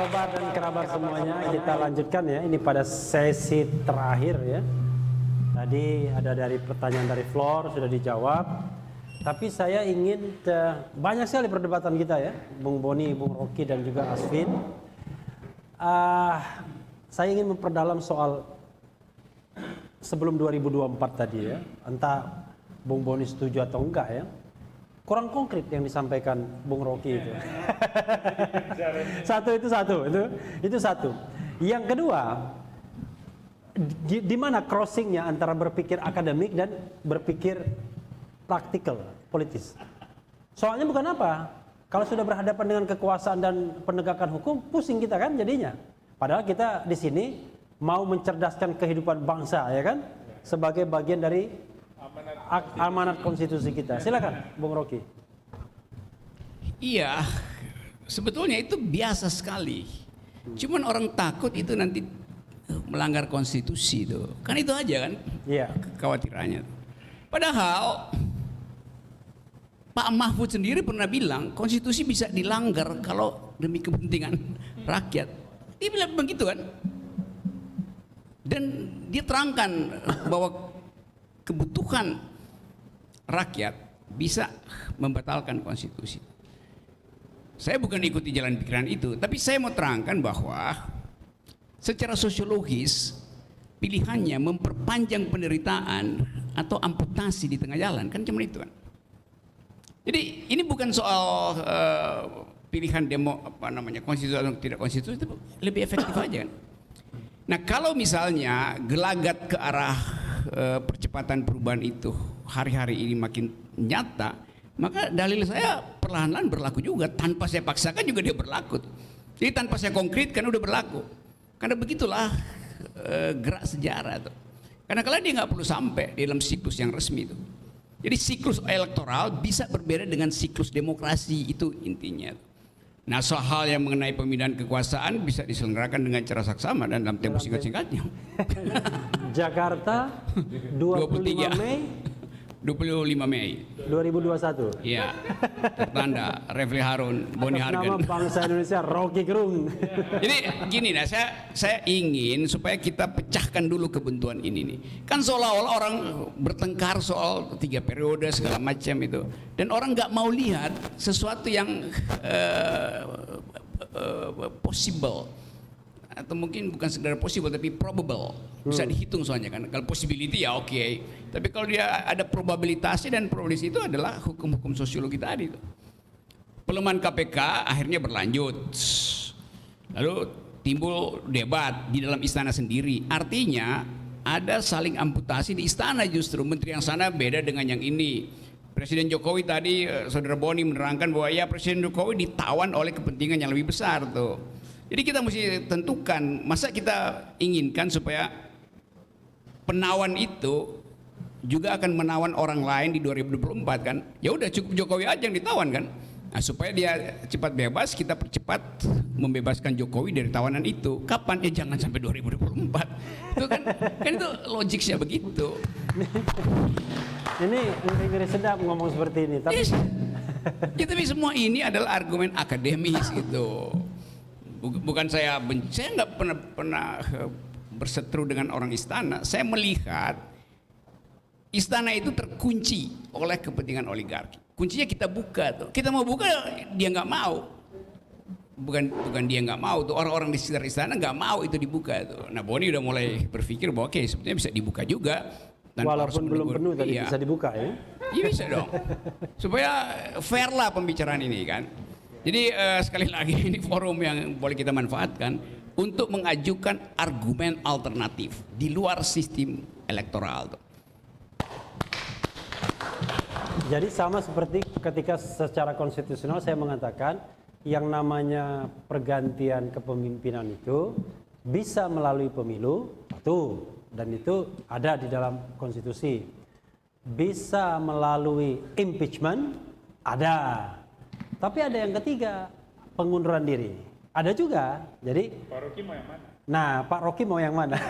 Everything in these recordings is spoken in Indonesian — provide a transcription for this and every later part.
sobat dan kerabat semuanya, kita lanjutkan ya. Ini pada sesi terakhir ya. Tadi ada dari pertanyaan dari Flor sudah dijawab. Tapi saya ingin banyak sekali perdebatan kita ya, Bung Boni, Bung Rocky dan juga Asvin. Saya ingin memperdalam soal sebelum 2024 tadi ya. Entah Bung Boni setuju atau enggak ya. Kurang konkret yang disampaikan Bung Rocky itu. Itu satu. Yang kedua, di mana crossingnya antara berpikir akademik dan berpikir praktikal, politis. Soalnya bukan apa, kalau sudah berhadapan dengan kekuasaan dan penegakan hukum, pusing kita kan jadinya. Padahal kita di sini mau mencerdaskan kehidupan bangsa, ya kan? Sebagai bagian dari amanat konstitusi kita. Silakan, Bung Rocky. Iya, sebetulnya itu biasa sekali. Cuman orang takut itu nanti melanggar konstitusi itu. Kan itu aja kan? Iya. Kekhawatirannya. Padahal Pak Mahfud sendiri pernah bilang konstitusi bisa dilanggar kalau demi kepentingan rakyat. Dia bilang begitu kan? Dan dia terangkan bahwa kebutuhan rakyat bisa membatalkan konstitusi. Saya bukan ikuti jalan pikiran itu, tapi saya mau terangkan bahwa secara sosiologis pilihannya memperpanjang penderitaan atau amputasi di tengah jalan, kan cuma itu kan. Jadi ini bukan soal pilihan konstitusi atau tidak konstitusi, itu lebih efektif aja kan. Nah kalau misalnya gelagat ke arah percepatan perubahan itu hari-hari ini makin nyata, maka dalil saya perlahan-lahan berlaku juga, tanpa saya paksakan juga dia berlaku. Jadi tanpa saya konkretkan udah berlaku. Karena begitulah gerak sejarah tuh. Karena kalian dia nggak perlu sampai di dalam siklus yang resmi itu. Jadi siklus elektoral bisa berbeda dengan siklus demokrasi, itu intinya. Nah soal hal yang mengenai pemindahan kekuasaan bisa diselenggarakan dengan cara saksama dan dalam tempo singkat-singkatnya. Jakarta 25 Mei 25 Mei 2021. Iya. Tertanda Refli Harun, Boni Hargen. Nama bangsa Indonesia Rocky Gerung. Jadi gini nah, saya ingin supaya kita pecahkan dulu kebuntuan ini nih. Kan seolah-olah orang bertengkar soal 3 periode segala macam itu, dan orang nggak mau lihat sesuatu yang possible, atau mungkin bukan sekedar possible tapi probable, bisa dihitung soalnya kan. Kalau possibility ya oke, tapi kalau dia ada probabilitasnya, dan probabilitas itu adalah hukum-hukum sosiologi tadi itu. Pelemahan KPK akhirnya berlanjut, lalu timbul debat di dalam istana sendiri. Artinya ada saling amputasi di istana, justru menteri yang sana beda dengan yang ini. Presiden Jokowi tadi, saudara Boni menerangkan bahwa ya Presiden Jokowi ditawan oleh kepentingan yang lebih besar tuh. Jadi kita mesti tentukan, masa kita inginkan supaya penawan itu juga akan menawan orang lain di 2024 kan? Ya udah cukup Jokowi aja yang ditawan kan? Nah, supaya dia cepat bebas, kita percepat membebaskan Jokowi dari tawanan itu. Kapan? Ya jangan sampai 2024. Itu kan itu logiknya begitu. Ini ngeri sedap ngomong seperti ini. Tapi ya, tapi semua ini adalah argumen akademis gitu. Bukan saya benci, saya nggak pernah berseteru dengan orang istana. Saya melihat istana itu terkunci oleh kepentingan oligarki. Kuncinya kita buka tuh. Kita mau buka, dia nggak mau. Bukan dia nggak mau tuh, orang-orang di sekitar istana nggak mau itu dibuka tuh. Nah Boni udah mulai berpikir bahwa oke, sebetulnya bisa dibuka juga. Walaupun belum penuh tadi bisa dibuka ya? Iya bisa dong. Supaya fair lah pembicaraan ini kan. Jadi sekali lagi ini forum yang boleh kita manfaatkan untuk mengajukan argumen alternatif di luar sistem elektoral. Jadi sama seperti ketika secara konstitusional saya mengatakan yang namanya pergantian kepemimpinan itu bisa melalui pemilu, satu, dan itu ada di dalam konstitusi. Bisa melalui impeachment, ada. Tapi ada yang ketiga, pengunduran diri. Ada juga. Jadi Pak Rocky mau yang mana? Nah, Pak Rocky mau yang mana?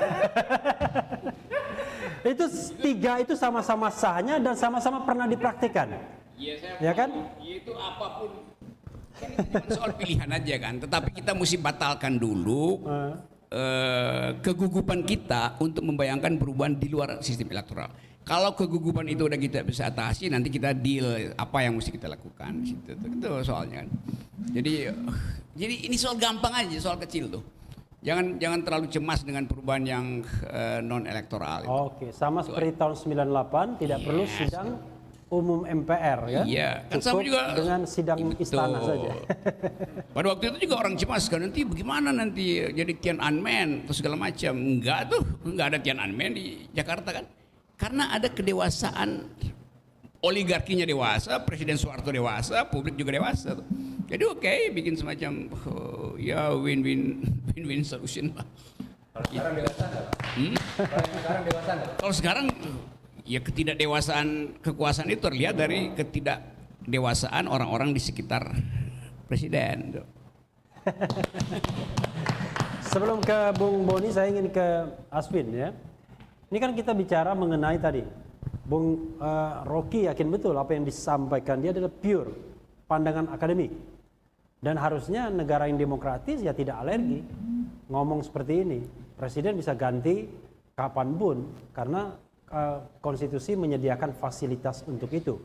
Itu tiga itu sama-sama sahnya dan sama-sama pernah dipraktikkan. Iya, saya ya kan? Itu apapun Cuma soal pilihan aja kan, tetapi kita mesti batalkan dulu kegugupan kita untuk membayangkan perubahan di luar sistem elektoral. Kalau kegugupan itu udah kita bisa atasi, nanti kita deal apa yang mesti kita lakukan. Itu soalnya. Jadi ini soal gampang aja, soal kecil tuh. Jangan terlalu cemas dengan perubahan yang non elektoral. Oke, sama seperti tahun 98 tidak perlu sidang umum MPR ya. Iya, kan sama Cukup juga dengan sidang istana saja. Pada waktu itu juga orang cemas kan, nanti bagaimana nanti jadi Tiananmen atau segala macam. Enggak tuh, enggak ada Tiananmen di Jakarta kan. Karena ada kedewasaan, oligarkinya dewasa, Presiden Soeharto dewasa, publik juga dewasa tuh. Jadi oke, bikin semacam ya win-win solution lah. Kalau sekarang dewasa nggak? Kalau sekarang ya ketidakdewasaan kekuasaan itu terlihat dari ketidakdewasaan orang-orang di sekitar presiden. Sebelum ke Bung Boni, saya ingin ke Asvin ya. Ini kan kita bicara mengenai tadi, Bung Rocky yakin betul apa yang disampaikan dia adalah pure pandangan akademik. Dan harusnya negara yang demokratis ya tidak alergi ngomong seperti ini. Presiden bisa ganti kapanpun karena konstitusi menyediakan fasilitas untuk itu.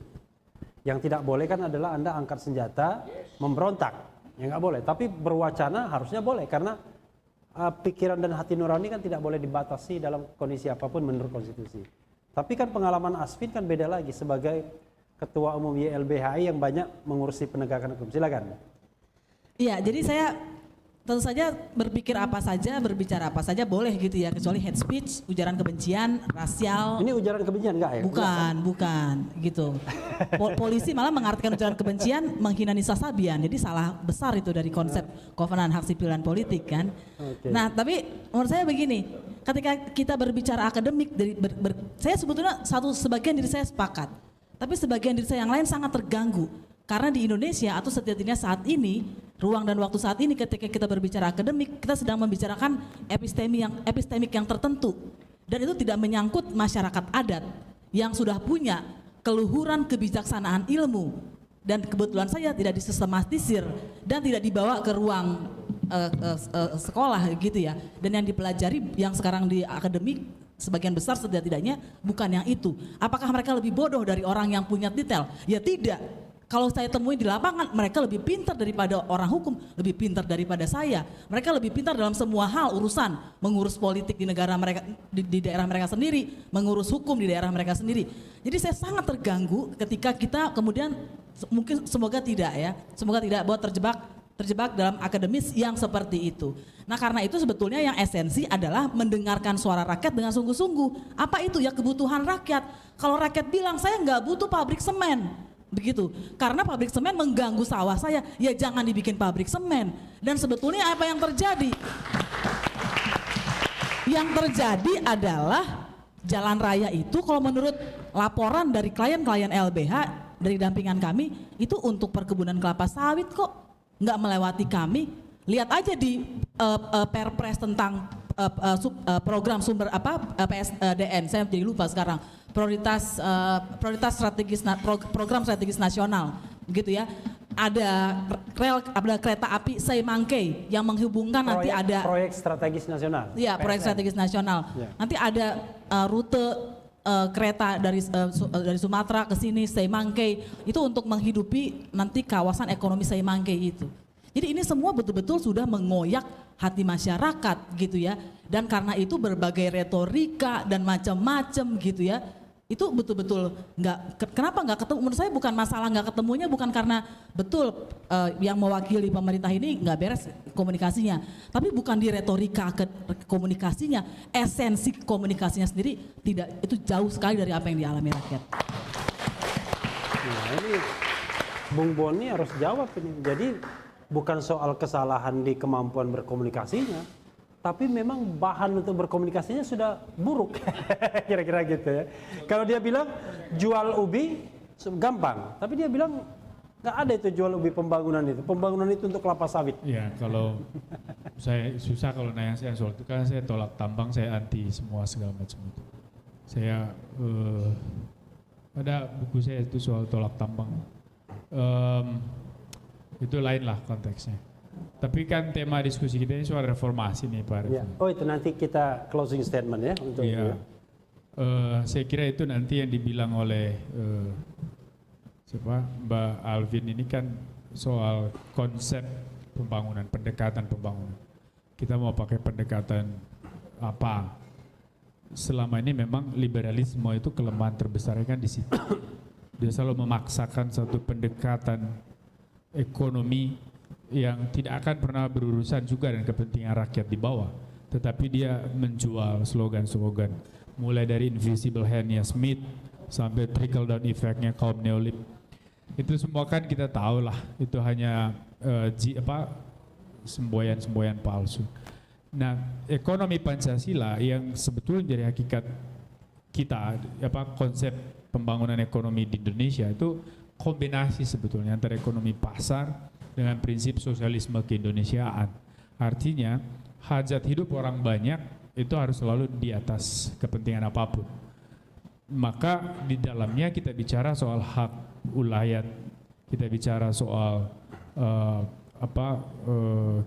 Yang tidak boleh kan adalah Anda angkat senjata memberontak. Ya nggak boleh. Tapi berwacana harusnya boleh karena pikiran dan hati nurani kan tidak boleh dibatasi dalam kondisi apapun menurut konstitusi. Tapi kan pengalaman Asvin kan beda lagi sebagai Ketua Umum YLBHI yang banyak mengurusi penegakan hukum. Silakan. Iya, jadi saya tentu saja berpikir apa saja, berbicara apa saja boleh gitu ya, kecuali hate speech, ujaran kebencian, rasial. Ini ujaran kebencian enggak ya? Bukan gitu. Polisi malah mengartikan ujaran kebencian menghina Nisa Sabian, jadi salah besar itu dari konsep Kovenan Hak Sipil dan Politik kan. Oke. Nah, tapi menurut saya begini, ketika kita berbicara akademik, saya sebetulnya sebagian diri saya sepakat, tapi sebagian diri saya yang lain sangat terganggu. Karena di Indonesia atau setidaknya saat ini, ruang dan waktu saat ini ketika kita berbicara akademik, kita sedang membicarakan epistemik yang tertentu. Dan itu tidak menyangkut masyarakat adat yang sudah punya keluhuran kebijaksanaan ilmu. Dan kebetulan saya tidak disistematisir dan tidak dibawa ke ruang sekolah gitu ya. Dan yang dipelajari yang sekarang di akademik, sebagian besar setidaknya bukan yang itu. Apakah mereka lebih bodoh dari orang yang punya detail? Ya tidak. Kalau saya temui di lapangan, mereka lebih pintar daripada orang hukum, lebih pintar daripada saya. Mereka lebih pintar dalam semua hal urusan, mengurus politik di negara mereka, di daerah mereka sendiri, mengurus hukum di daerah mereka sendiri. Jadi saya sangat terganggu ketika kita kemudian mungkin semoga tidak ya, semoga tidak bahwa terjebak dalam akademis yang seperti itu. Nah karena itu sebetulnya yang esensi adalah mendengarkan suara rakyat dengan sungguh-sungguh. Apa itu ya kebutuhan rakyat? Kalau rakyat bilang saya nggak butuh pabrik semen, begitu, karena pabrik semen mengganggu sawah saya, ya jangan dibikin pabrik semen. Dan sebetulnya apa yang terjadi? Yang terjadi adalah jalan raya itu kalau menurut laporan dari klien-klien LBH dari dampingan kami itu untuk perkebunan kelapa sawit kok, nggak melewati kami. Lihat aja di Perpres tentang program sumber PSDN, saya jadi lupa sekarang, prioritas strategis program strategis nasional gitu ya. Ada kereta api Seimangkei yang menghubungkan nanti ada proyek strategis nasional. Iya, proyek strategis nasional. Ya. Nanti ada rute kereta dari Sumatera ke sini Seimangkei itu untuk menghidupi nanti kawasan ekonomi Seimangkei itu. Jadi ini semua betul-betul sudah mengoyak hati masyarakat gitu ya. Dan karena itu berbagai retorika dan macam-macam gitu ya. Itu betul-betul kenapa nggak ketemu? Menurut saya bukan masalah nggak ketemunya, bukan karena betul yang mewakili pemerintah ini nggak beres komunikasinya. Tapi bukan di retorika komunikasinya, esensi komunikasinya sendiri tidak, itu jauh sekali dari apa yang dialami rakyat. Nah, ini Bung Boni harus jawab ini. Jadi bukan soal kesalahan di kemampuan berkomunikasinya, tapi memang bahan untuk berkomunikasinya sudah buruk. Kira-kira gitu ya. Kalau dia bilang jual ubi gampang, tapi dia bilang nggak ada itu jual ubi pembangunan itu. Pembangunan itu untuk kelapa sawit. Ya, kalau saya susah kalau nanya saya soal itu, karena saya tolak tambang, saya anti semua segala macam itu. Saya ada buku saya itu soal tolak tambang. Itu lain lah konteksnya. Tapi kan tema diskusi kita ini soal reformasi nih Pak Ya. Refli. Oh itu nanti kita closing statement ya untuk Iya. Saya kira itu nanti yang dibilang oleh Mbak Alvin ini kan soal konsep pembangunan, pendekatan pembangunan. Kita mau pakai pendekatan apa? Selama ini memang liberalisme itu kelemahan terbesarnya kan di situ. Dia selalu memaksakan satu pendekatan ekonomi yang tidak akan pernah berurusan juga dengan kepentingan rakyat di bawah, tetapi dia menjual slogan-slogan mulai dari invisible hand-nya Smith sampai trickle down effect-nya kaum neolib. Itu semua kan kita tahu lah, itu hanya semboyan-semboyan palsu. Nah, ekonomi Pancasila yang sebetulnya jadi hakikat kita, konsep pembangunan ekonomi di Indonesia itu kombinasi sebetulnya antara ekonomi pasar dengan prinsip sosialisme keindonesiaan. Artinya hajat hidup orang banyak itu harus selalu di atas kepentingan apapun. Maka di dalamnya kita bicara soal hak ulayat, kita bicara soal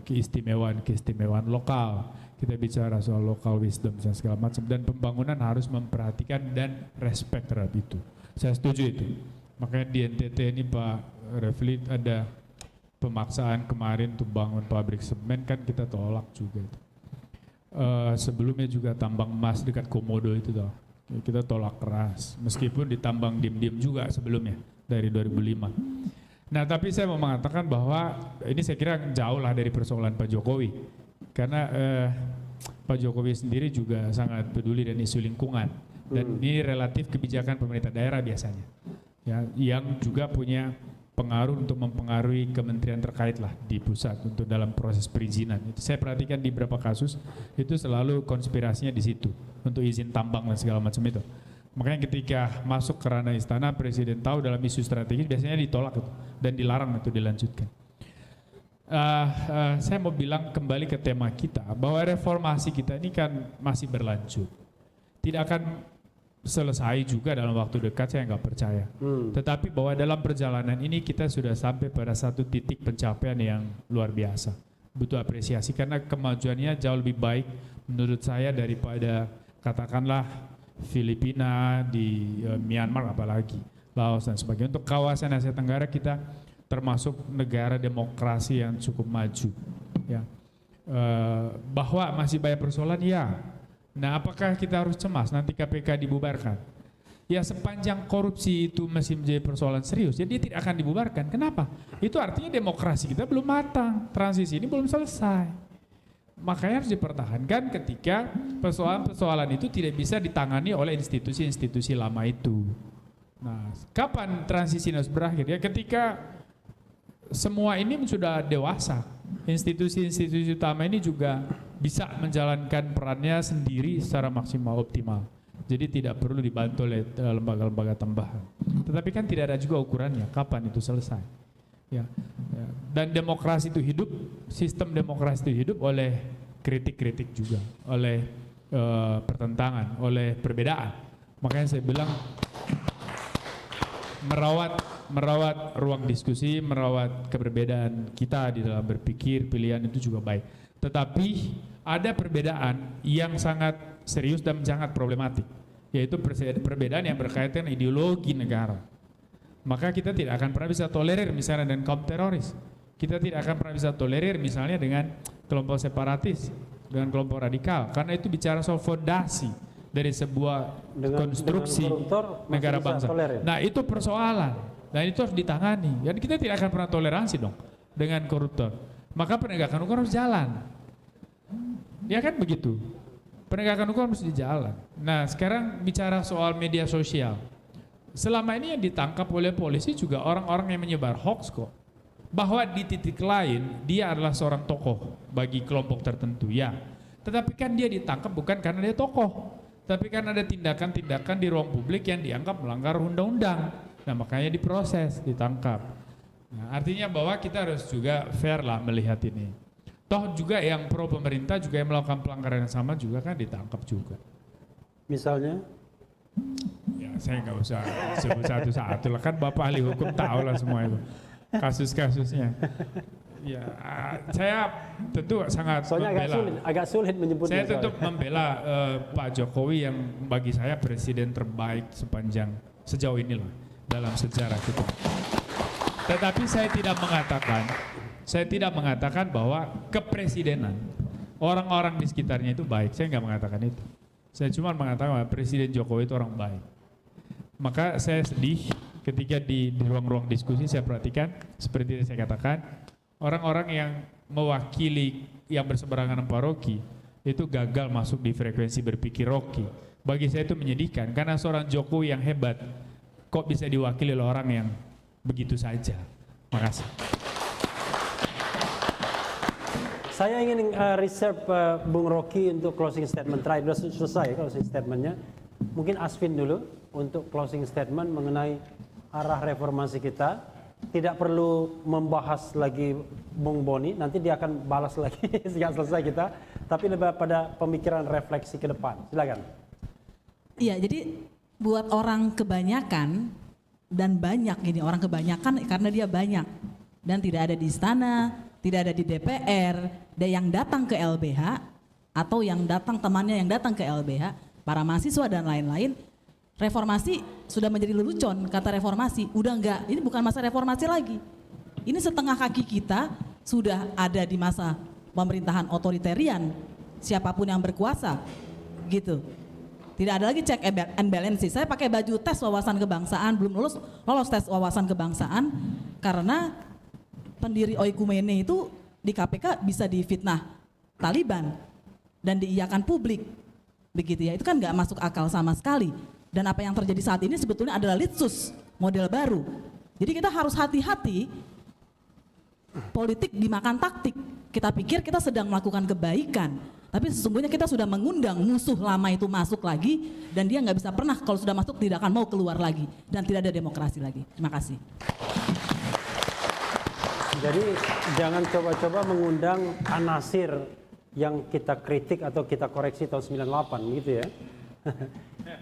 keistimewaan lokal, kita bicara soal local wisdom dan segala macam, dan pembangunan harus memperhatikan dan respect terhadap itu. Saya setuju itu. Makanya di NTT ini Pak Refli ada pemaksaan kemarin untuk bangun pabrik semen, kan kita tolak juga itu. Sebelumnya juga tambang emas dekat Komodo itu toh, kita tolak keras, meskipun ditambang diam-diam juga sebelumnya dari 2005. Nah tapi saya mau mengatakan bahwa ini saya kira jauh lah dari persoalan Pak Jokowi, karena Pak Jokowi sendiri juga sangat peduli dan isu lingkungan, dan ini relatif kebijakan pemerintah daerah biasanya, ya, yang juga punya pengaruh untuk mempengaruhi kementerian terkait lah di pusat untuk dalam proses perizinan. Itu saya perhatikan di beberapa kasus itu selalu konspirasinya di situ untuk izin tambang dan segala macam itu. Makanya ketika masuk ke ranah istana, presiden tahu dalam isu strategis biasanya ditolak itu dan dilarang itu dilanjutkan. Saya mau bilang kembali ke tema kita bahwa reformasi kita ini kan masih berlanjut, tidak akan selesai juga dalam waktu dekat, saya nggak percaya. Tetapi bahwa dalam perjalanan ini kita sudah sampai pada satu titik pencapaian yang luar biasa. Butuh apresiasi karena kemajuannya jauh lebih baik menurut saya daripada katakanlah Filipina, di Myanmar apalagi, Laos dan sebagainya. Untuk kawasan Asia Tenggara kita termasuk negara demokrasi yang cukup maju. Ya. Bahwa masih banyak persoalan, ya. Nah, apakah kita harus cemas nanti KPK dibubarkan? Ya, sepanjang korupsi itu masih menjadi persoalan serius, ya dia tidak akan dibubarkan. Kenapa? Itu artinya demokrasi kita belum matang, transisi ini belum selesai. Makanya harus dipertahankan ketika persoalan-persoalan itu tidak bisa ditangani oleh institusi-institusi lama itu. Nah, kapan transisi ini harus berakhir? Ya ketika semua ini sudah dewasa, institusi-institusi utama ini juga bisa menjalankan perannya sendiri secara maksimal optimal. Jadi tidak perlu dibantu oleh lembaga-lembaga tambahan. Tetapi kan tidak ada juga ukurannya kapan itu selesai. Ya. Dan demokrasi itu hidup, sistem demokrasi itu hidup oleh kritik-kritik juga, oleh pertentangan, oleh perbedaan. Makanya saya bilang merawat ruang diskusi, merawat keberbedaan kita di dalam berpikir, pilihan itu juga baik. Tetapi ada perbedaan yang sangat serius dan sangat problematik, yaitu perbedaan yang berkaitan dengan ideologi negara. Maka kita tidak akan pernah bisa tolerir misalnya dengan kaum teroris. Kita tidak akan pernah bisa tolerir misalnya dengan kelompok separatis, dengan kelompok radikal, karena itu bicara soal fondasi dari sebuah konstruksi negara bangsa. Nah itu persoalan, dan itu harus ditangani. Dan kita tidak akan pernah toleransi dong dengan koruptor. Maka penegakan hukum harus jalan. Ya kan begitu. Penegakan hukum harus di jalan. Nah sekarang bicara soal media sosial. Selama ini yang ditangkap oleh polisi juga orang-orang yang menyebar hoax kok. Bahwa di titik lain dia adalah seorang tokoh bagi kelompok tertentu, ya. Tetapi kan dia ditangkap bukan karena dia tokoh, tapi kan ada tindakan-tindakan di ruang publik yang dianggap melanggar undang-undang. Nah makanya diproses, ditangkap. Nah, artinya bahwa kita harus juga fair lah melihat ini. Toh juga yang pro pemerintah juga yang melakukan pelanggaran yang sama juga kan ditangkap juga. Misalnya? Ya saya nggak usah sebut satu-satu lah, kan Bapak ahli hukum tahu lah semua itu. kasus-kasusnya. Ya, saya tentu sangat Soalnya membela. agak sulit menyebutnya. Saya tentu soalnya. membela Pak Jokowi yang bagi saya presiden terbaik sepanjang sejauh ini lah dalam sejarah kita. Tetapi saya tidak mengatakan bahwa kepresidenan orang-orang di sekitarnya itu baik. Saya nggak mengatakan itu. Saya cuma mengatakan bahwa Presiden Jokowi itu orang baik. Maka saya sedih ketika di ruang-ruang diskusi saya perhatikan seperti yang saya katakan, orang-orang yang mewakili yang berseberangan dengan Pak Rocky itu gagal masuk di frekuensi berpikir Rocky. Bagi saya itu menyedihkan karena seorang Jokowi yang hebat kok bisa diwakili oleh orang yang begitu saja. Makasih. Saya ingin reserve Bung Rocky untuk closing statement terakhir. Sudah selesai closing statementnya. Mungkin Asvin dulu untuk closing statement mengenai arah reformasi kita. Tidak perlu membahas lagi Bung Boni, nanti dia akan balas lagi sejak selesai kita. Tapi lebih pada pemikiran refleksi ke depan. Silakan. Iya, jadi buat orang kebanyakan dan banyak ini orang kebanyakan karena dia banyak dan tidak ada di istana, tidak ada di DPR, dan yang datang ke LBH atau yang datang temannya yang datang ke LBH, para mahasiswa dan lain-lain, reformasi sudah menjadi lelucon. Kata reformasi, udah enggak, ini bukan masa reformasi lagi. Ini setengah kaki kita sudah ada di masa pemerintahan otoritarian, siapapun yang berkuasa, gitu. Tidak ada lagi check and balance. Saya pakai baju tes wawasan kebangsaan, belum lolos tes wawasan kebangsaan karena pendiri Oikumene itu di KPK bisa difitnah Taliban dan diiyakan publik, begitu ya. Itu kan nggak masuk akal sama sekali. Dan apa yang terjadi saat ini sebetulnya adalah litsus model baru. Jadi kita harus hati-hati. Politik dimakan taktik. Kita pikir kita sedang melakukan kebaikan, tapi sesungguhnya kita sudah mengundang musuh lama itu masuk lagi dan dia nggak bisa pernah kalau sudah masuk tidak akan mau keluar lagi dan tidak ada demokrasi lagi. Terima kasih. Jadi jangan coba-coba mengundang anasir yang kita kritik atau kita koreksi tahun 98 gitu ya.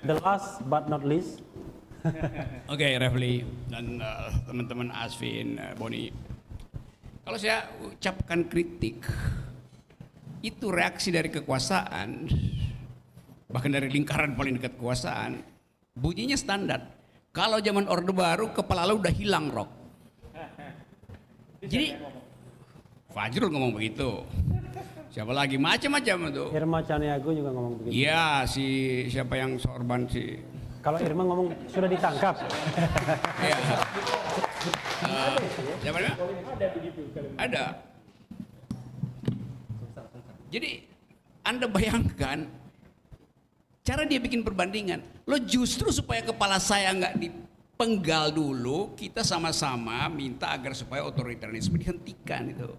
The last but not least. Oke, Refli dan teman-teman Asvin, Boni. Kalau saya ucapkan kritik, itu reaksi dari kekuasaan, bahkan dari lingkaran paling dekat kekuasaan, bunyinya standar. Kalau zaman Orde Baru, kepala lu udah hilang, Rok. Jadi, Fajrul ngomong begitu. Siapa lagi? Macam-macam itu. Irma Caniago juga ngomong begitu. Iya, siapa yang sorban si. Kalau Irma ngomong sudah ditangkap. Iya. Siapa namanya? Ada. Jadi Anda bayangkan cara dia bikin perbandingan. Lo justru supaya kepala saya nggak dipenggal dulu, kita sama-sama minta agar supaya otoritarianisme dihentikan itu.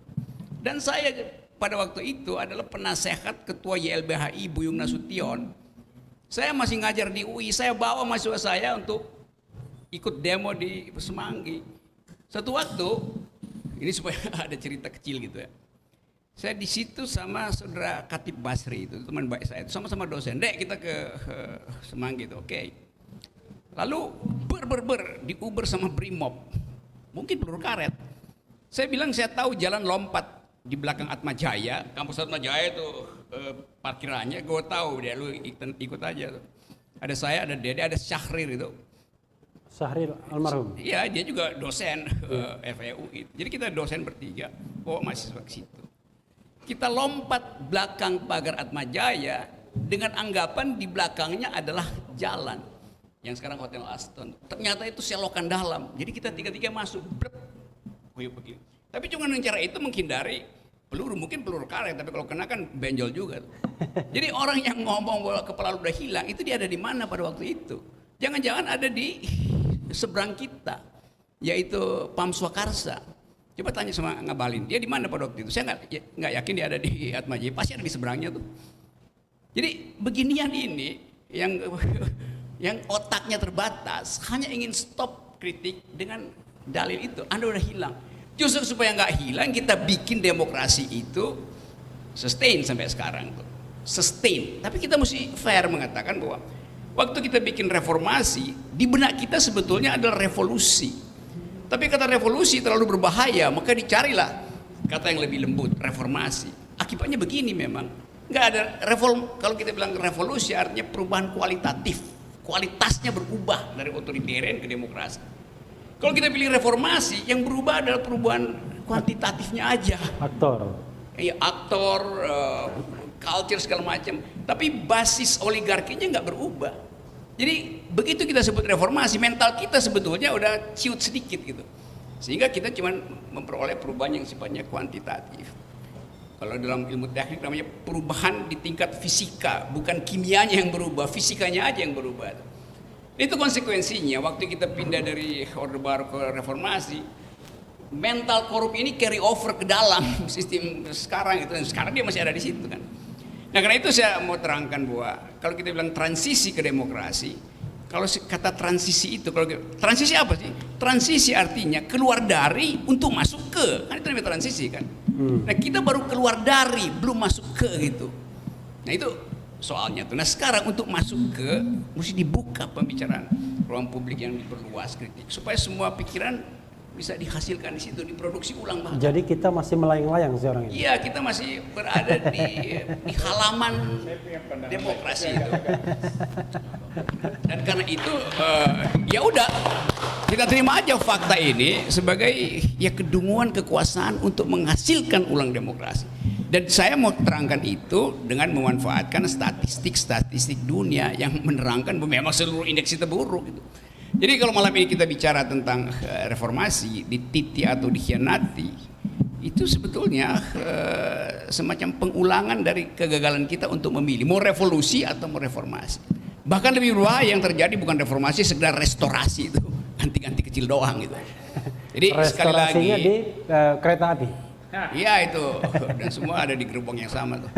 Dan saya pada waktu itu adalah penasehat ketua YLBHI Buyung Nasution. Saya masih ngajar di UI, saya bawa mahasiswa saya untuk ikut demo di Semanggi. Satu waktu, ini supaya ada cerita kecil gitu ya. Saya di situ sama saudara Katib Basri itu teman baik saya, itu sama-sama dosen. Dek kita ke Semanggi itu, oke. Lalu di Uber sama Brimob, mungkin peluru karet. Saya bilang saya tahu jalan lompat di belakang Atma Jaya, kampus Atma Jaya itu parkirannya, gue tahu dia, lu ikut aja tuh. Ada saya, ada Dede, ada Syahrir itu. Syahrir almarhum. Iya, dia juga dosen FEU itu. Jadi kita dosen bertiga, bawa mahasiswa ke situ. Kita lompat belakang pagar Atma Jaya dengan anggapan di belakangnya adalah jalan yang sekarang Hotel Aston. Ternyata itu selokan dalam. Jadi kita tiga-tiga masuk. Begini. Tapi cuma dengan cara itu menghindari peluru, mungkin peluru karet, tapi kalau kena kan benjol juga. Jadi orang yang ngomong bahwa kepala lu udah hilang, itu dia ada di mana pada waktu itu? Jangan-jangan ada di seberang kita, yaitu Pam Swakarsa. Coba tanya sama Ngabalin, dia di mana pada waktu itu? Saya nggak yakin dia ada di Atma Jaya, pasti ada di seberangnya tuh. Jadi beginian ini yang otaknya terbatas, hanya ingin stop kritik dengan dalil itu. Anda udah hilang. Justru supaya nggak hilang, kita bikin demokrasi itu sustain sampai sekarang tuh. Sustain. Tapi kita mesti fair mengatakan bahwa waktu kita bikin reformasi, di benak kita sebetulnya adalah revolusi. Tapi kata revolusi terlalu berbahaya, maka dicarilah kata yang lebih lembut, reformasi. Akibatnya begini memang, nggak ada kalau kita bilang revolusi artinya perubahan kualitatif, kualitasnya berubah dari otoritarian ke demokrasi. Kalau kita pilih reformasi, yang berubah adalah perubahan kuantitatifnya aja. Aktor. Ya, aktor, culture segala macam, tapi basis oligarkinya nggak berubah. Jadi begitu kita sebut reformasi, mental kita sebetulnya udah ciut sedikit gitu, sehingga kita cuma memperoleh perubahan yang sifatnya kuantitatif. Kalau dalam ilmu teknik namanya perubahan di tingkat fisika, bukan kimianya yang berubah, fisikanya aja yang berubah. Itu konsekuensinya waktu kita pindah dari Orde Baru ke reformasi, mental korup ini carry over ke dalam sistem sekarang itu, dan sekarang dia masih ada di situ kan. Nah, karena itu saya mau terangkan bahwa kalau kita bilang transisi ke demokrasi, kalau kata transisi itu, kalau transisi apa sih? Transisi artinya keluar dari untuk masuk ke, kan itu namanya transisi kan. Nah, kita baru keluar dari, belum masuk ke gitu. Nah, itu soalnya tuh. Nah, sekarang untuk masuk ke, mesti dibuka pembicaraan ruang publik yang diperluas, kritik, supaya semua pikiran bisa dihasilkan di situ, diproduksi ulang bahkan. Jadi kita masih melayang-layang seorang ini. Iya, kita masih berada di halaman demokrasi itu. Dan karena itu ya udah, kita terima aja fakta ini sebagai ya kedunguan kekuasaan untuk menghasilkan ulang demokrasi. Dan saya mau terangkan itu dengan memanfaatkan statistik dunia yang menerangkan bahwa memang seluruh indeks itu buruk gitu. Jadi kalau malam ini kita bicara tentang reformasi, dititi atau dikhianati, itu sebetulnya semacam pengulangan dari kegagalan kita untuk memilih mau revolusi atau mau reformasi. Bahkan lebih berbahaya yang terjadi bukan reformasi, sekedar restorasi itu, ganti-ganti kecil doang gitu. Jadi sekali lagi di kereta api. Iya itu, dan semua ada di gerbong yang sama tuh.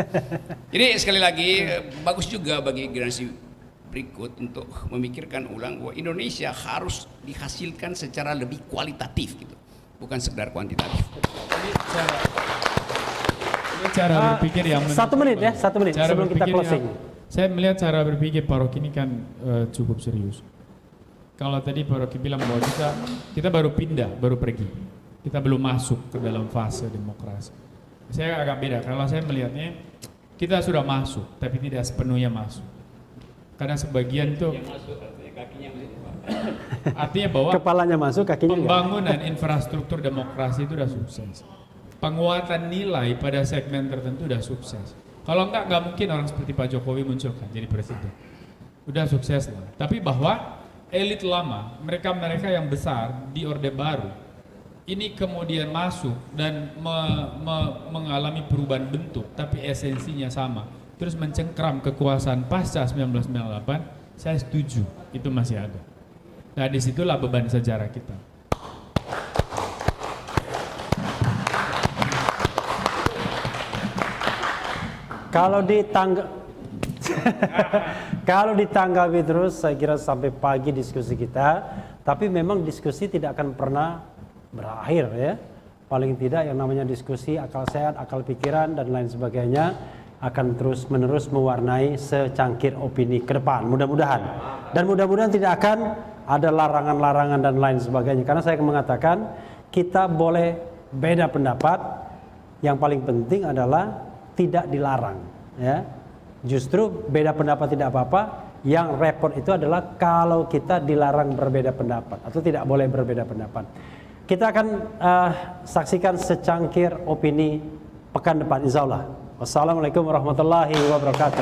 Jadi sekali lagi bagus juga bagi generasi berikut untuk memikirkan ulang bahwa Indonesia harus dihasilkan secara lebih kualitatif gitu, bukan sekedar kuantitatif. Ini cara berpikir yang 1 menit ya, 1 menit cara sebelum kita berpikir closing. Saya melihat cara berpikir Pak Rocky ini kan cukup serius. Kalau tadi Pak Rocky bilang bahwa kita baru pindah, baru pergi, kita belum masuk ke dalam fase demokrasi. Saya agak beda. Kalau saya melihatnya kita sudah masuk, tapi tidak sepenuhnya masuk. Karena sebagian tuh artinya bahwa Kepalanya masuk, kakinya enggak. pembangunan infrastruktur demokrasi itu sudah sukses. Penguatan nilai pada segmen tertentu sudah sukses. Kalau enggak mungkin orang seperti Pak Jokowi muncul kan jadi presiden. Udah sukses lah. Tapi bahwa elit lama, mereka-mereka yang besar di Orde Baru, ini kemudian masuk dan mengalami perubahan bentuk, tapi esensinya sama. Terus mencengkram kekuasaan pasca 1998, saya setuju, itu masih ada. Nah, disitulah beban sejarah kita. Kalau ditanggapi terus, saya kira sampai pagi diskusi kita, tapi memang diskusi tidak akan pernah berakhir ya. Paling tidak yang namanya diskusi, akal sehat, akal pikiran dan lain sebagainya akan terus-menerus mewarnai secangkir opini ke depan, mudah-mudahan. Dan mudah-mudahan tidak akan ada larangan-larangan dan lain sebagainya. Karena saya mengatakan kita boleh beda pendapat, yang paling penting adalah tidak dilarang. Ya. Justru beda pendapat tidak apa-apa, yang repot itu adalah kalau kita dilarang berbeda pendapat atau tidak boleh berbeda pendapat. Kita akan saksikan secangkir opini pekan depan, insya Allah. Wassalamualaikum warahmatullahi wabarakatuh.